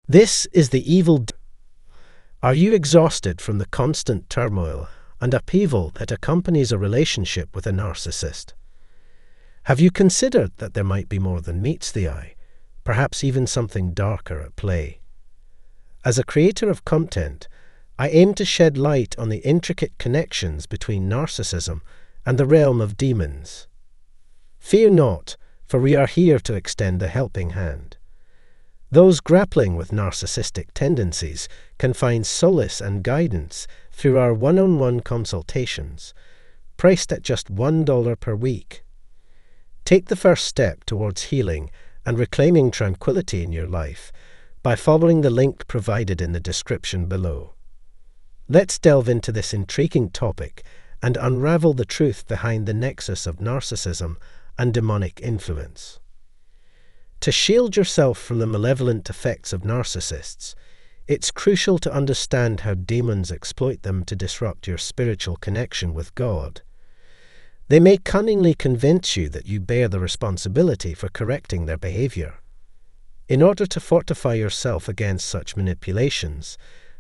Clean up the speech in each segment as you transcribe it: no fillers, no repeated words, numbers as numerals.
This is the evil. Are you exhausted from the constant turmoil and upheaval that accompanies a relationship with a narcissist? Have you considered that there might be more than meets the eye, perhaps even something darker at play? As a creator of content, I aim to shed light on the intricate connections between narcissism and the realm of demons. Fear not, for we are here to extend a helping hand. Those grappling with narcissistic tendencies can find solace and guidance through our one-on-one consultations, priced at just $1 per week. Take the first step towards healing and reclaiming tranquility in your life by following the link provided in the description below. Let's delve into this intriguing topic and unravel the truth behind the nexus of narcissism and demonic influence. To shield yourself from the malevolent effects of narcissists, it's crucial to understand how demons exploit them to disrupt your spiritual connection with God. They may cunningly convince you that you bear the responsibility for correcting their behavior. In order to fortify yourself against such manipulations,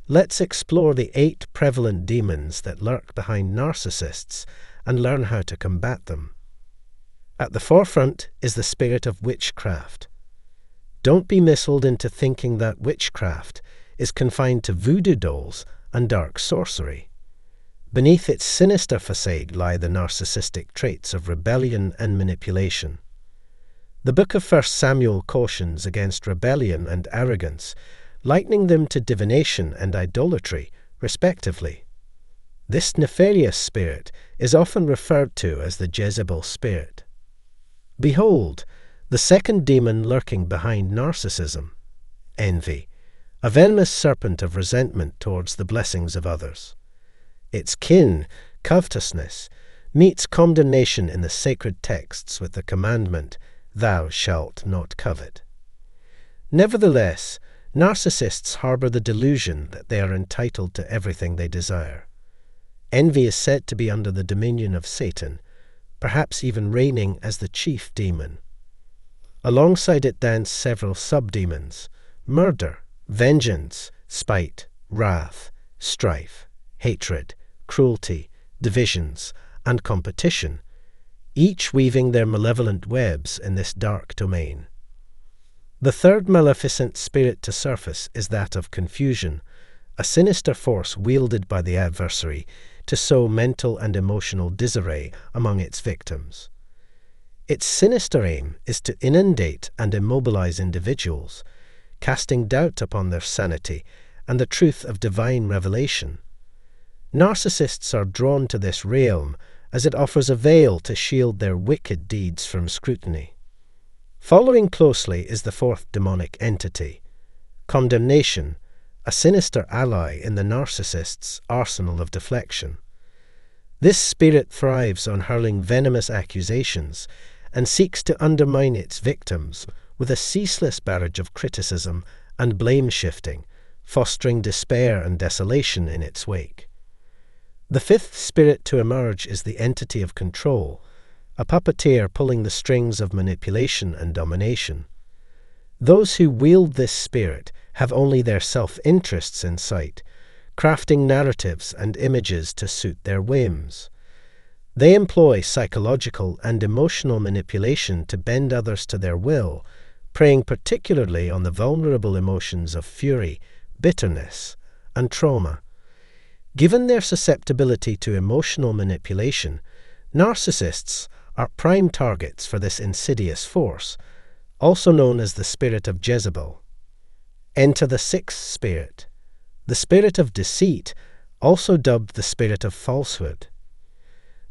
let's explore the 8 prevalent demons that lurk behind narcissists and learn how to combat them. At the forefront is the spirit of witchcraft. Don't be misled into thinking that witchcraft is confined to voodoo dolls and dark sorcery. Beneath its sinister facade lie the narcissistic traits of rebellion and manipulation. The book of 1 Samuel cautions against rebellion and arrogance, likening them to divination and idolatry, respectively. This nefarious spirit is often referred to as the Jezebel spirit. Behold, the second demon lurking behind narcissism, envy, a venomous serpent of resentment towards the blessings of others. Its kin, covetousness, meets condemnation in the sacred texts with the commandment, "Thou shalt not covet." Nevertheless, narcissists harbor the delusion that they are entitled to everything they desire. Envy is said to be under the dominion of Satan, perhaps even reigning as the chief demon. Alongside it dance several subdemons: murder, vengeance, spite, wrath, strife, hatred, cruelty, divisions, and competition, each weaving their malevolent webs in this dark domain. The third maleficent spirit to surface is that of confusion, a sinister force wielded by the adversary to sow mental and emotional disarray among its victims. Its sinister aim is to inundate and immobilize individuals, casting doubt upon their sanity and the truth of divine revelation. Narcissists are drawn to this realm as it offers a veil to shield their wicked deeds from scrutiny. Following closely is the fourth demonic entity, condemnation, a sinister ally in the narcissist's arsenal of deflection. This spirit thrives on hurling venomous accusations and seeks to undermine its victims with a ceaseless barrage of criticism and blame-shifting, fostering despair and desolation in its wake. The fifth spirit to emerge is the entity of control, a puppeteer pulling the strings of manipulation and domination. Those who wield this spirit have only their self-interests in sight, crafting narratives and images to suit their whims. They employ psychological and emotional manipulation to bend others to their will, preying particularly on the vulnerable emotions of fury, bitterness, and trauma. Given their susceptibility to emotional manipulation, narcissists are prime targets for this insidious force, also known as the spirit of Jezebel. Enter the sixth spirit, the spirit of deceit, also dubbed the spirit of falsehood.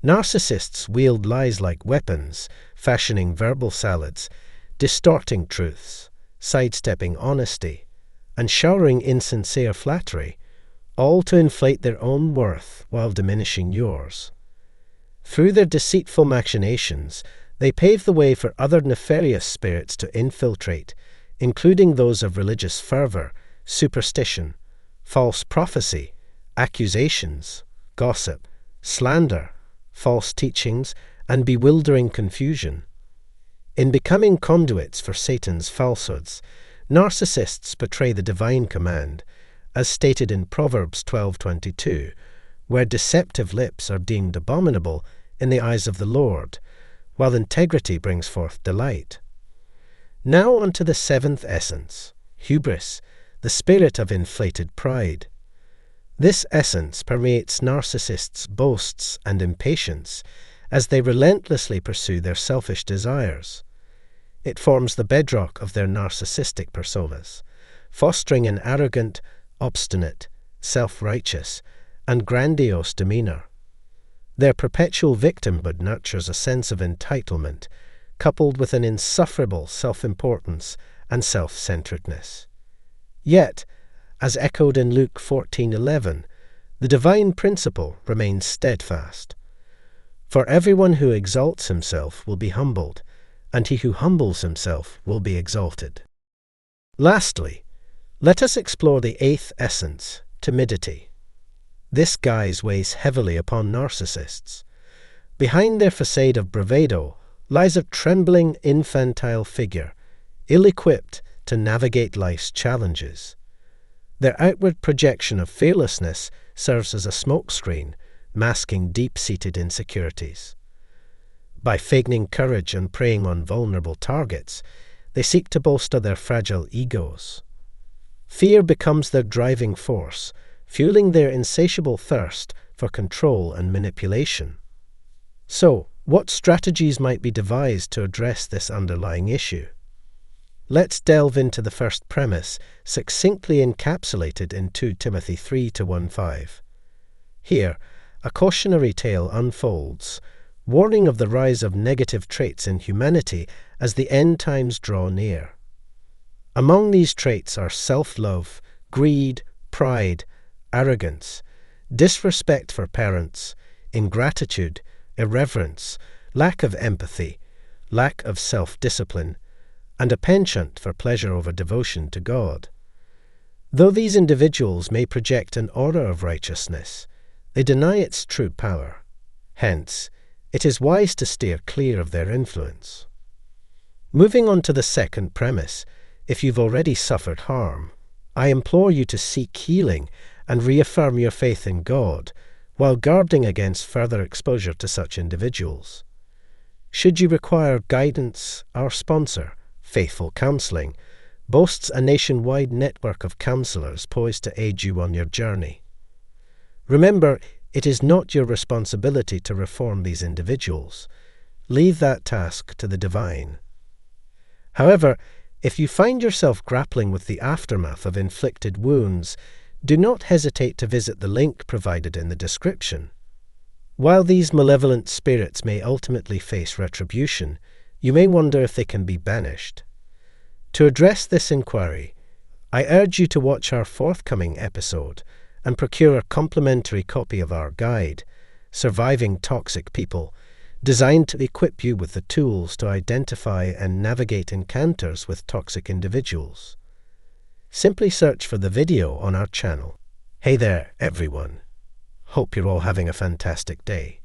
Narcissists wield lies like weapons, fashioning verbal salads, distorting truths, sidestepping honesty, and showering insincere flattery, all to inflate their own worth while diminishing yours. Through their deceitful machinations, they pave the way for other nefarious spirits to infiltrate, including those of religious fervor, superstition, false prophecy, accusations, gossip, slander, false teachings, and bewildering confusion. In becoming conduits for Satan's falsehoods, Narcissists portray the divine command, as stated in Proverbs 12:22, where deceptive lips are deemed abominable in the eyes of the Lord, while integrity brings forth delight. Now unto the seventh essence, hubris, the spirit of inflated pride. This essence permeates narcissists' boasts and impatience as they relentlessly pursue their selfish desires. It forms the bedrock of their narcissistic personas, fostering an arrogant, obstinate, self-righteous, and grandiose demeanor. Their perpetual victimhood nurtures a sense of entitlement, coupled with an insufferable self-importance and self-centeredness. Yet, as echoed in Luke 14:11, the divine principle remains steadfast. For everyone who exalts himself will be humbled, and he who humbles himself will be exalted. Lastly, let us explore the eighth essence, timidity. This guise weighs heavily upon narcissists. Behind their facade of bravado lies a trembling, infantile figure, ill-equipped to navigate life's challenges. Their outward projection of fearlessness serves as a smokescreen, masking deep-seated insecurities. By feigning courage and preying on vulnerable targets, they seek to bolster their fragile egos. Fear becomes their driving force, fueling their insatiable thirst for control and manipulation. So, what strategies might be devised to address this underlying issue? Let's delve into the first premise, succinctly encapsulated in 2 Timothy 3:1-5. Here, a cautionary tale unfolds, warning of the rise of negative traits in humanity as the end times draw near. Among these traits are self-love, greed, pride, arrogance, disrespect for parents, ingratitude, irreverence, lack of empathy, lack of self-discipline, and a penchant for pleasure over devotion to God. Though these individuals may project an aura of righteousness, they deny its true power. Hence, it is wise to steer clear of their influence. Moving on to the second premise, if you've already suffered harm, I implore you to seek healing and reaffirm your faith in God, while guarding against further exposure to such individuals. Should you require guidance, our sponsor, Faithful Counseling, boasts a nationwide network of counselors poised to aid you on your journey. Remember, it is not your responsibility to reform these individuals. Leave that task to the divine. However, if you find yourself grappling with the aftermath of inflicted wounds, do not hesitate to visit the link provided in the description. While these malevolent spirits may ultimately face retribution, you may wonder if they can be banished. To address this inquiry, I urge you to watch our forthcoming episode and procure a complimentary copy of our guide, Surviving Toxic People, designed to equip you with the tools to identify and navigate encounters with toxic individuals. Simply search for the video on our channel. Hey there, everyone. Hope you're all having a fantastic day.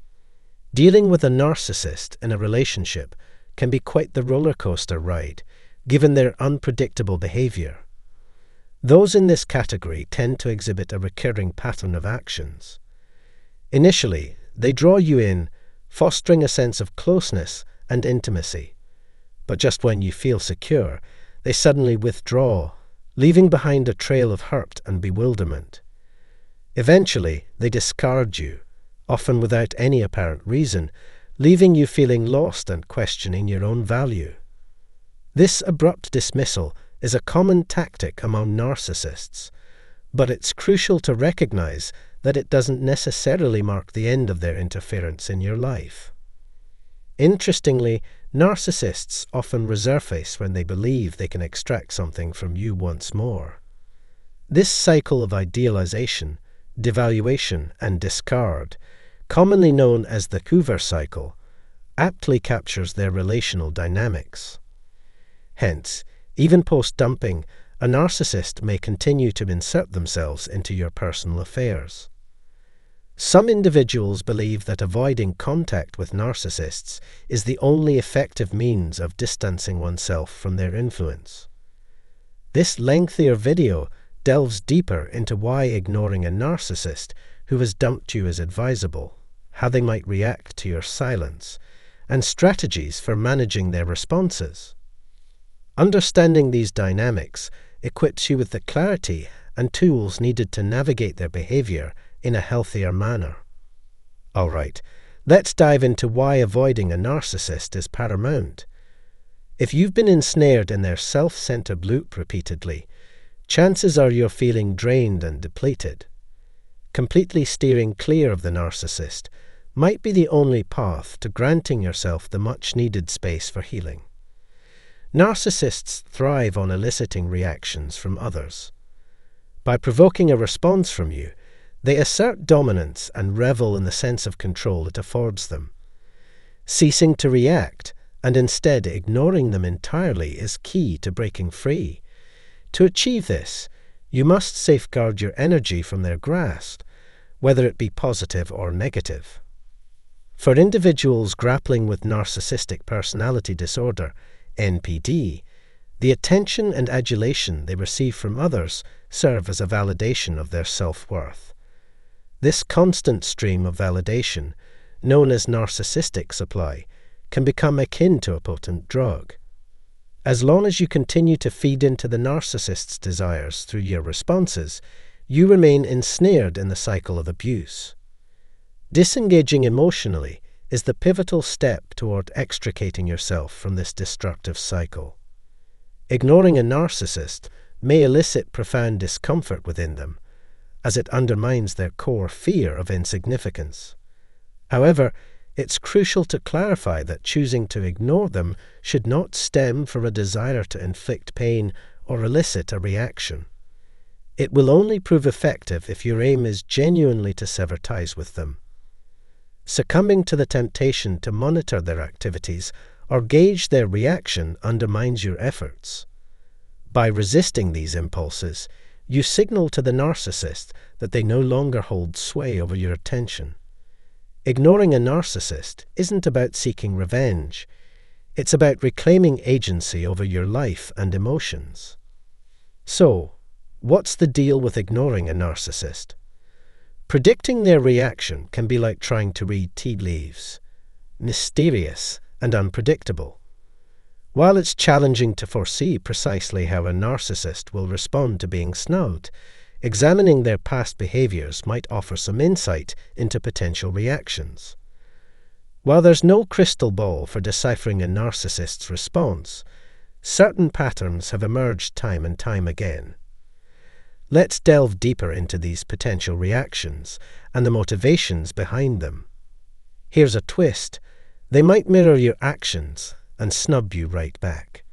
Dealing with a narcissist in a relationship can be quite the roller coaster ride, given their unpredictable behavior. Those in this category tend to exhibit a recurring pattern of actions. Initially, they draw you in, fostering a sense of closeness and intimacy. But just when you feel secure, they suddenly withdraw, leaving behind a trail of hurt and bewilderment. Eventually, they discard you, often without any apparent reason, leaving you feeling lost and questioning your own value. This abrupt dismissal is a common tactic among narcissists, but it's crucial to recognize that it doesn't necessarily mark the end of their interference in your life. Interestingly, narcissists often resurface when they believe they can extract something from you once more. This cycle of idealization, devaluation, and discard, commonly known as the Hoover cycle, aptly captures their relational dynamics. Hence, even post-dumping, a narcissist may continue to insert themselves into your personal affairs. Some individuals believe that avoiding contact with narcissists is the only effective means of distancing oneself from their influence. This lengthier video delves deeper into why ignoring a narcissist who has dumped you is advisable, how they might react to your silence, and strategies for managing their responses. Understanding these dynamics equips you with the clarity and tools needed to navigate their behavior in a healthier manner. All right, let's dive into why avoiding a narcissist is paramount. If you've been ensnared in their self-centered loop repeatedly, chances are you're feeling drained and depleted. Completely steering clear of the narcissist might be the only path to granting yourself the much-needed space for healing. Narcissists thrive on eliciting reactions from others. By provoking a response from you, they assert dominance and revel in the sense of control it affords them. Ceasing to react and instead ignoring them entirely is key to breaking free. To achieve this, you must safeguard your energy from their grasp, whether it be positive or negative. For individuals grappling with narcissistic personality disorder, NPD, the attention and adulation they receive from others serve as a validation of their self-worth. This constant stream of validation, known as narcissistic supply, can become akin to a potent drug. As long as you continue to feed into the narcissist's desires through your responses, you remain ensnared in the cycle of abuse. Disengaging emotionally is the pivotal step toward extricating yourself from this destructive cycle. Ignoring a narcissist may elicit profound discomfort within them, as it undermines their core fear of insignificance. However, it's crucial to clarify that choosing to ignore them should not stem from a desire to inflict pain or elicit a reaction. It will only prove effective if your aim is genuinely to sever ties with them. Succumbing to the temptation to monitor their activities or gauge their reaction undermines your efforts. By resisting these impulses, you signal to the narcissist that they no longer hold sway over your attention. Ignoring a narcissist isn't about seeking revenge. It's about reclaiming agency over your life and emotions. So, what's the deal with ignoring a narcissist? Predicting their reaction can be like trying to read tea leaves, mysterious and unpredictable. While it's challenging to foresee precisely how a narcissist will respond to being snubbed, examining their past behaviors might offer some insight into potential reactions. While there's no crystal ball for deciphering a narcissist's response, certain patterns have emerged time and time again. Let's delve deeper into these potential reactions and the motivations behind them. Here's a twist. They might mirror your actions and snub you right back.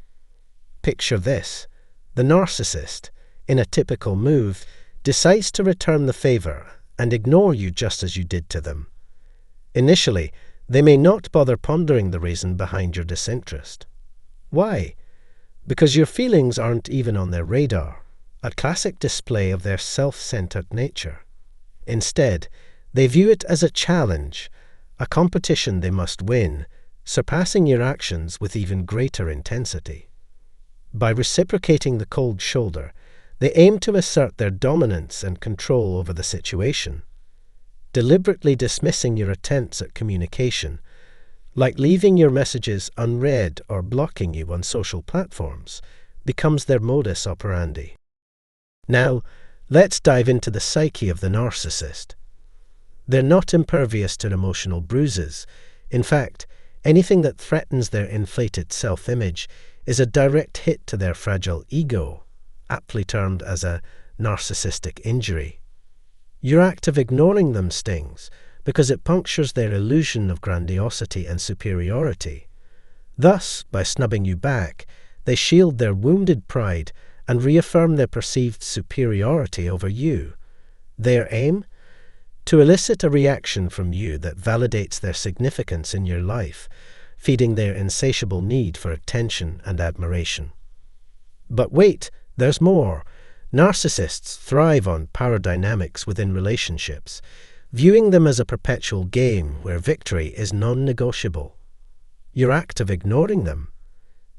Picture this. The narcissist, in a typical move, decides to return the favor and ignore you just as you did to them. Initially, they may not bother pondering the reason behind your disinterest. Why? Because your feelings aren't even on their radar, a classic display of their self-centered nature. Instead, they view it as a challenge, a competition they must win, surpassing your actions with even greater intensity. By reciprocating the cold shoulder, they aim to assert their dominance and control over the situation. Deliberately dismissing your attempts at communication, like leaving your messages unread or blocking you on social platforms, becomes their modus operandi. Now, let's dive into the psyche of the narcissist. They're not impervious to emotional bruises. In fact, anything that threatens their inflated self-image is a direct hit to their fragile ego, aptly termed as a narcissistic injury. Your act of ignoring them stings because it punctures their illusion of grandiosity and superiority. Thus, by snubbing you back, they shield their wounded pride and reaffirm their perceived superiority over you. Their aim? To elicit a reaction from you that validates their significance in your life, feeding their insatiable need for attention and admiration. But wait, there's more. Narcissists thrive on power dynamics within relationships, viewing them as a perpetual game where victory is non-negotiable. Your act of ignoring them,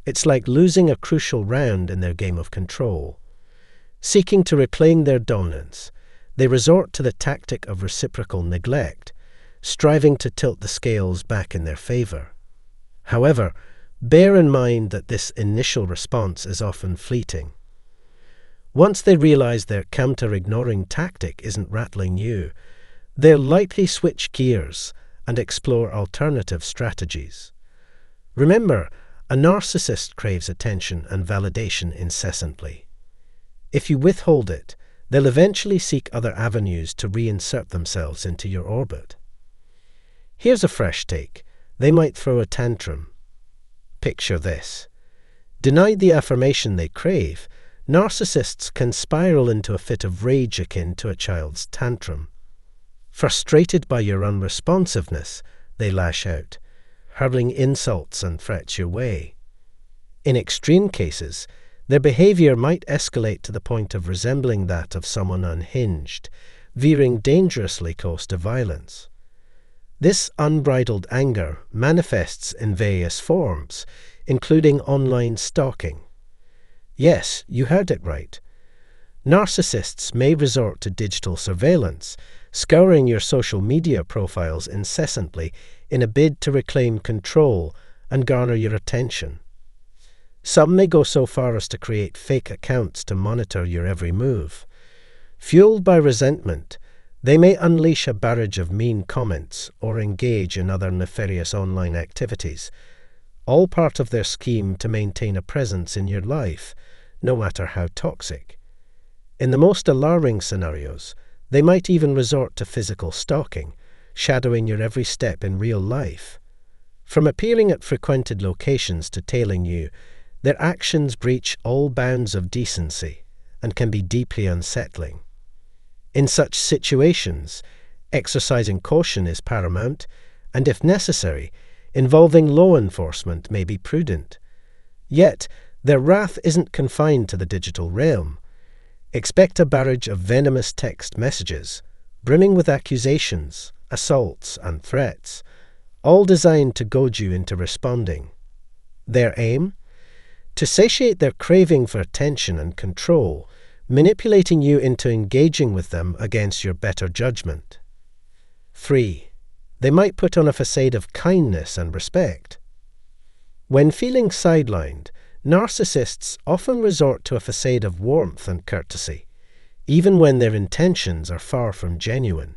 It's like losing a crucial round in their game of control. Seeking to reclaim their dominance, they resort to the tactic of reciprocal neglect, striving to tilt the scales back in their favor. However, bear in mind that this initial response is often fleeting. Once they realize their counter-ignoring tactic isn't rattling you, they'll likely switch gears and explore alternative strategies. Remember, a narcissist craves attention and validation incessantly. If you withhold it, they'll eventually seek other avenues to reinsert themselves into your orbit. Here's a fresh take. They might throw a tantrum. Picture this. Denied the affirmation they crave, narcissists can spiral into a fit of rage akin to a child's tantrum. Frustrated by your unresponsiveness, they lash out, hurling insults and threats your way. In extreme cases, their behavior might escalate to the point of resembling that of someone unhinged, veering dangerously close to violence. This unbridled anger manifests in various forms, including online stalking. Yes, you heard it right. Narcissists may resort to digital surveillance, scouring your social media profiles incessantly in a bid to reclaim control and garner your attention. Some may go so far as to create fake accounts to monitor your every move. Fueled by resentment, they may unleash a barrage of mean comments or engage in other nefarious online activities, all part of their scheme to maintain a presence in your life, no matter how toxic. In the most alarming scenarios, they might even resort to physical stalking, shadowing your every step in real life. From appearing at frequented locations to tailing you, their actions breach all bounds of decency and can be deeply unsettling. In such situations, exercising caution is paramount, and if necessary, involving law enforcement may be prudent. Yet, their wrath isn't confined to the digital realm. Expect a barrage of venomous text messages, brimming with accusations, assaults, and threats, all designed to goad you into responding. Their aim? To satiate their craving for attention and control, manipulating you into engaging with them against your better judgment. 3. They might put on a facade of kindness and respect. When feeling sidelined, narcissists often resort to a facade of warmth and courtesy, even when their intentions are far from genuine.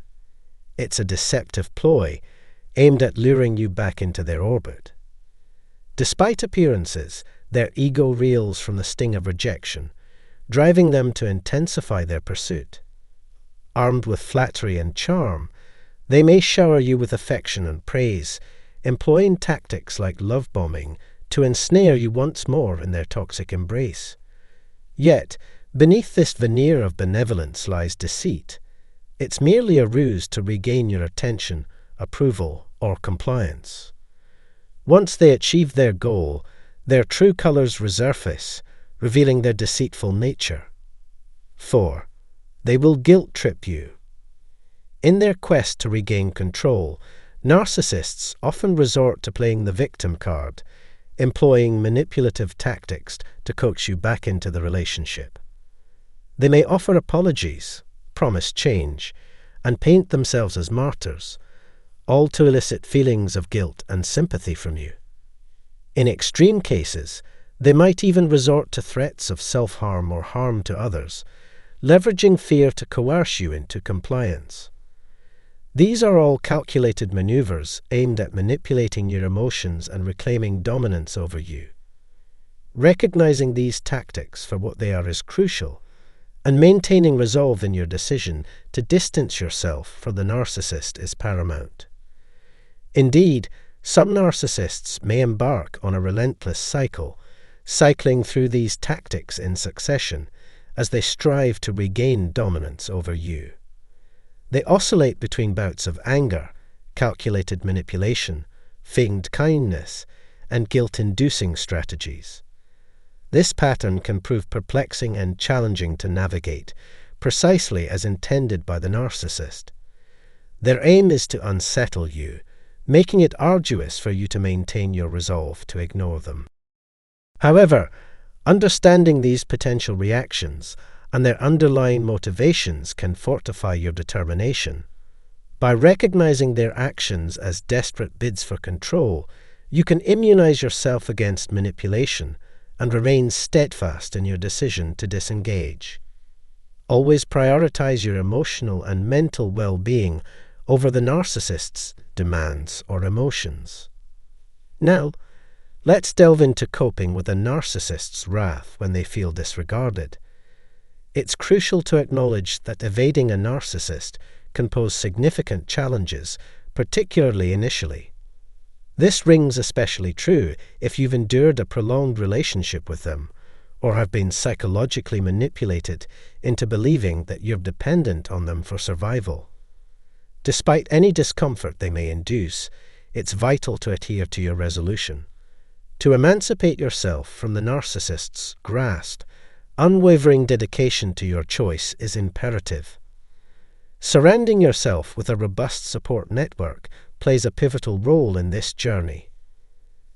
It's a deceptive ploy, aimed at luring you back into their orbit. Despite appearances, their ego reels from the sting of rejection, driving them to intensify their pursuit. Armed with flattery and charm, they may shower you with affection and praise, employing tactics like love bombing to ensnare you once more in their toxic embrace. Yet, beneath this veneer of benevolence lies deceit. It's merely a ruse to regain your attention, approval, or compliance. Once they achieve their goal, their true colors resurface, revealing their deceitful nature. 4. They will guilt-trip you. In their quest to regain control, narcissists often resort to playing the victim card, employing manipulative tactics to coax you back into the relationship. They may offer apologies, promise change, and paint themselves as martyrs, all to elicit feelings of guilt and sympathy from you. In extreme cases, they might even resort to threats of self-harm or harm to others, leveraging fear to coerce you into compliance. These are all calculated maneuvers aimed at manipulating your emotions and reclaiming dominance over you. Recognizing these tactics for what they are is crucial, and maintaining resolve in your decision to distance yourself from the narcissist is paramount. Indeed, some narcissists may embark on a relentless cycle, cycling through these tactics in succession as they strive to regain dominance over you. They oscillate between bouts of anger, calculated manipulation, feigned kindness, and guilt-inducing strategies. This pattern can prove perplexing and challenging to navigate, precisely as intended by the narcissist. Their aim is to unsettle you, making it arduous for you to maintain your resolve to ignore them. However, understanding these potential reactions and their underlying motivations can fortify your determination. By recognizing their actions as desperate bids for control, you can immunize yourself against manipulation and remain steadfast in your decision to disengage. Always prioritize your emotional and mental well-being over the narcissist's demands or emotions. Now, let's delve into coping with a narcissist's wrath when they feel disregarded. It's crucial to acknowledge that evading a narcissist can pose significant challenges, particularly initially. This rings especially true if you've endured a prolonged relationship with them, or have been psychologically manipulated into believing that you're dependent on them for survival. Despite any discomfort they may induce, it's vital to adhere to your resolution. To emancipate yourself from the narcissist's grasp, unwavering dedication to your choice is imperative. Surrounding yourself with a robust support network plays a pivotal role in this journey.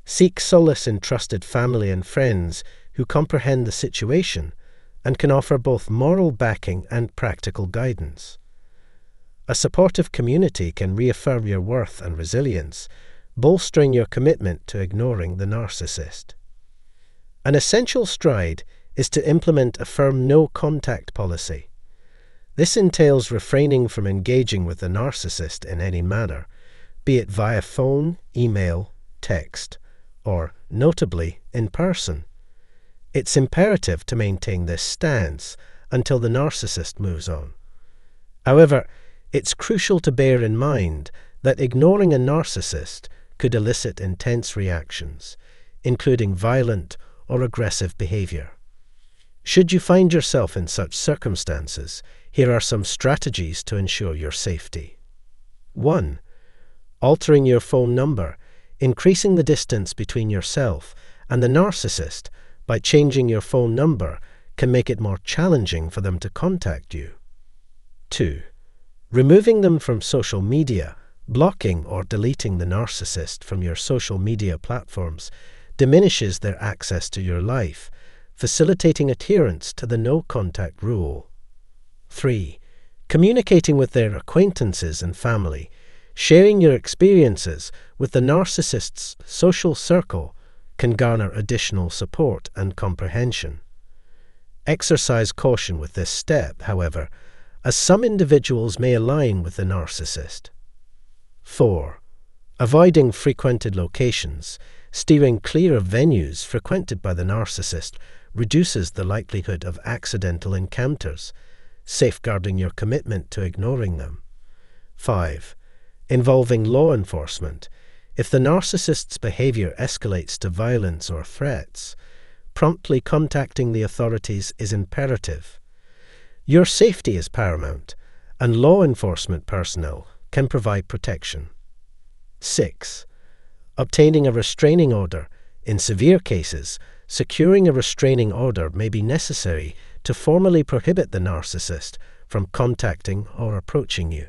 Seek solace in trusted family and friends who comprehend the situation and can offer both moral backing and practical guidance. A supportive community can reaffirm your worth and resilience, bolstering your commitment to ignoring the narcissist. An essential stride is to implement a firm no-contact policy. This entails refraining from engaging with the narcissist in any manner, be it via phone, email, text, or, notably, in person. It's imperative to maintain this stance until the narcissist moves on. However, it's crucial to bear in mind that ignoring a narcissist could elicit intense reactions, including violent or aggressive behavior. Should you find yourself in such circumstances, here are some strategies to ensure your safety. 1. Altering your phone number, increasing the distance between yourself and the narcissist by changing your phone number can make it more challenging for them to contact you. 2. Removing them from social media, blocking or deleting the narcissist from your social media platforms diminishes their access to your life, facilitating adherence to the no-contact rule. 3. Communicating with their acquaintances and family, sharing your experiences with the narcissist's social circle can garner additional support and comprehension. Exercise caution with this step, however, as some individuals may align with the narcissist. 4. Avoiding frequented locations, steering clear of venues frequented by the narcissist reduces the likelihood of accidental encounters, safeguarding your commitment to ignoring them. 5. Involving law enforcement. If the narcissist's behavior escalates to violence or threats, promptly contacting the authorities is imperative. Your safety is paramount, and law enforcement personnel can provide protection. 6. Obtaining a restraining order. In severe cases, securing a restraining order may be necessary to formally prohibit the narcissist from contacting or approaching you.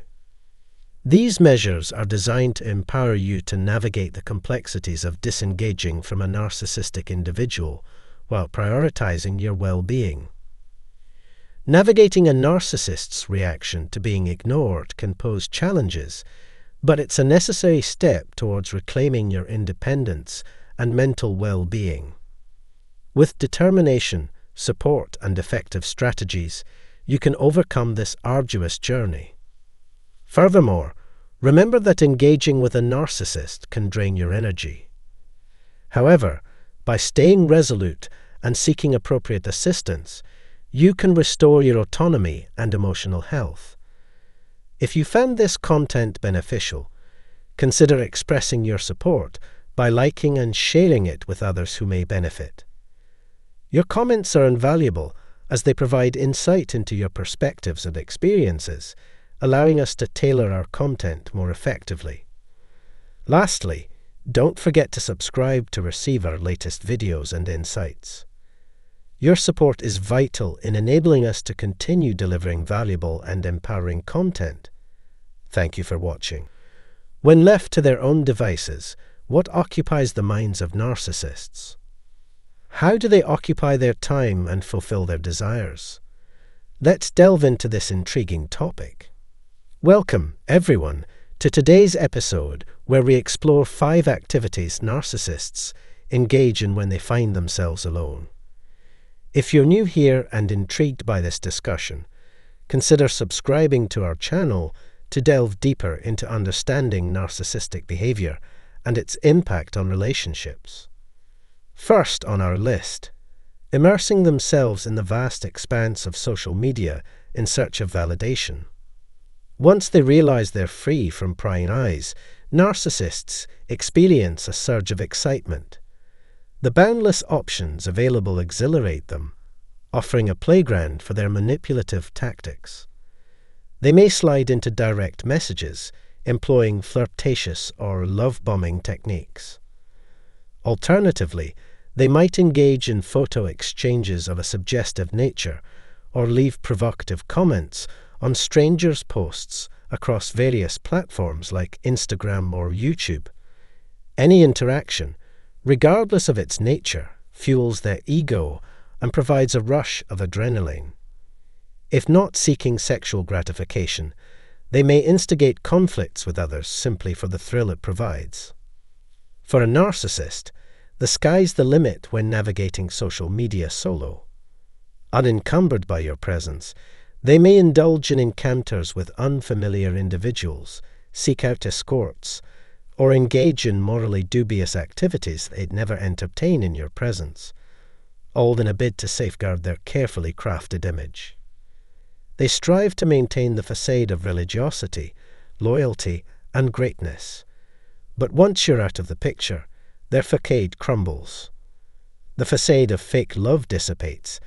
These measures are designed to empower you to navigate the complexities of disengaging from a narcissistic individual while prioritizing your well-being. Navigating a narcissist's reaction to being ignored can pose challenges, but it's a necessary step towards reclaiming your independence and mental well-being. With determination, support, and effective strategies, you can overcome this arduous journey. Furthermore, remember that engaging with a narcissist can drain your energy. However, by staying resolute and seeking appropriate assistance, you can restore your autonomy and emotional health. If you found this content beneficial, consider expressing your support by liking and sharing it with others who may benefit. Your comments are invaluable as they provide insight into your perspectives and experiences, allowing us to tailor our content more effectively. Lastly, don't forget to subscribe to receive our latest videos and insights. Your support is vital in enabling us to continue delivering valuable and empowering content. Thank you for watching. When left to their own devices, what occupies the minds of narcissists? How do they occupy their time and fulfill their desires? Let's delve into this intriguing topic. Welcome, everyone, to today's episode where we explore 5 activities narcissists engage in when they find themselves alone. If you're new here and intrigued by this discussion, consider subscribing to our channel to delve deeper into understanding narcissistic behavior and its impact on relationships. First on our list, immersing themselves in the vast expanse of social media in search of validation. Once they realize they're free from prying eyes, narcissists experience a surge of excitement. The boundless options available exhilarate them, offering a playground for their manipulative tactics. They may slide into direct messages, employing flirtatious or love-bombing techniques. Alternatively, they might engage in photo exchanges of a suggestive nature or leave provocative comments on strangers' posts across various platforms like Instagram or YouTube. Any interaction, regardless of its nature, fuels their ego and provides a rush of adrenaline. If not seeking sexual gratification, they may instigate conflicts with others simply for the thrill it provides. For a narcissist, the sky's the limit when navigating social media solo. Unencumbered by your presence, they may indulge in encounters with unfamiliar individuals, seek out escorts, or engage in morally dubious activities they'd never entertain in your presence, all in a bid to safeguard their carefully crafted image. They strive to maintain the facade of religiosity, loyalty, and greatness. But once you're out of the picture, their facade crumbles. The facade of fake love dissipates,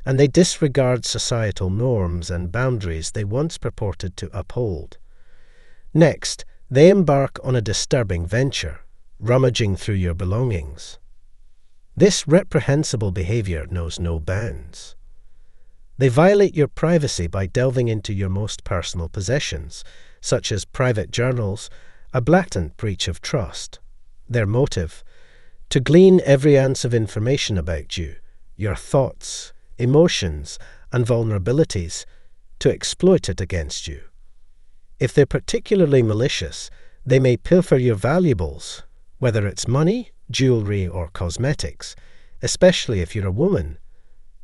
and they disregard societal norms and boundaries they once purported to uphold. Next, they embark on a disturbing venture, rummaging through your belongings. This reprehensible behavior knows no bounds. They violate your privacy by delving into your most personal possessions, such as private journals, a blatant breach of trust. Their motive: to glean every ounce of information about you, your thoughts, emotions, and vulnerabilities, to exploit it against you. If they're particularly malicious, they may pilfer your valuables, whether it's money, jewelry, or cosmetics, especially if you're a woman.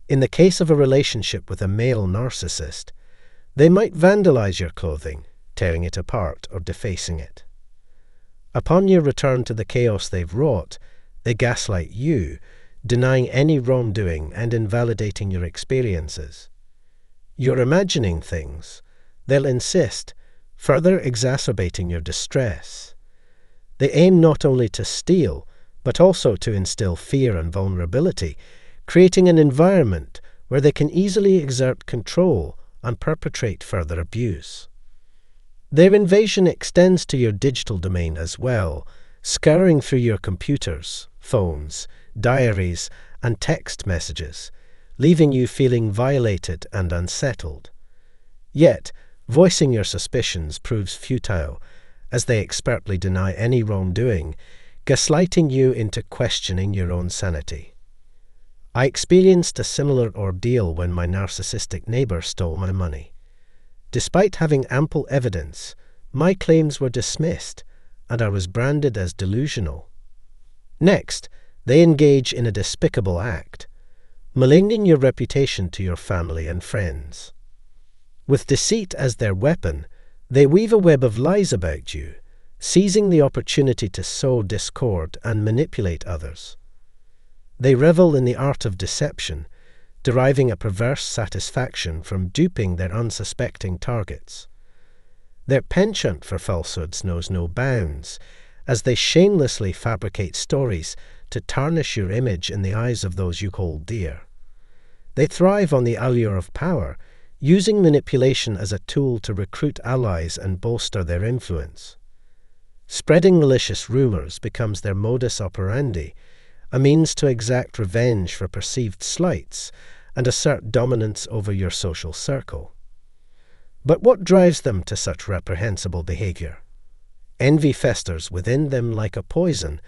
In the case of a relationship with a male narcissist, they might vandalize your clothing, tearing it apart or defacing it. Upon your return to the chaos they've wrought, they gaslight you, denying any wrongdoing and invalidating your experiences. You're imagining things, they'll insist, further exacerbating your distress. They aim not only to steal, but also to instill fear and vulnerability, creating an environment where they can easily exert control and perpetrate further abuse. Their invasion extends to your digital domain as well, scouring through your computers, phones, diaries, and text messages, leaving you feeling violated and unsettled. Yet, voicing your suspicions proves futile, as they expertly deny any wrongdoing, gaslighting you into questioning your own sanity. I experienced a similar ordeal when my narcissistic neighbor stole my money. Despite having ample evidence, my claims were dismissed, and I was branded as delusional. Next, they engage in a despicable act, maligning your reputation to your family and friends. With deceit as their weapon, they weave a web of lies about you, seizing the opportunity to sow discord and manipulate others. They revel in the art of deception, deriving a perverse satisfaction from duping their unsuspecting targets. Their penchant for falsehoods knows no bounds, as they shamelessly fabricate stories to tarnish your image in the eyes of those you hold dear. They thrive on the allure of power, using manipulation as a tool to recruit allies and bolster their influence. Spreading malicious rumors becomes their modus operandi, a means to exact revenge for perceived slights and assert dominance over your social circle. But what drives them to such reprehensible behavior? Envy festers within them like a poison,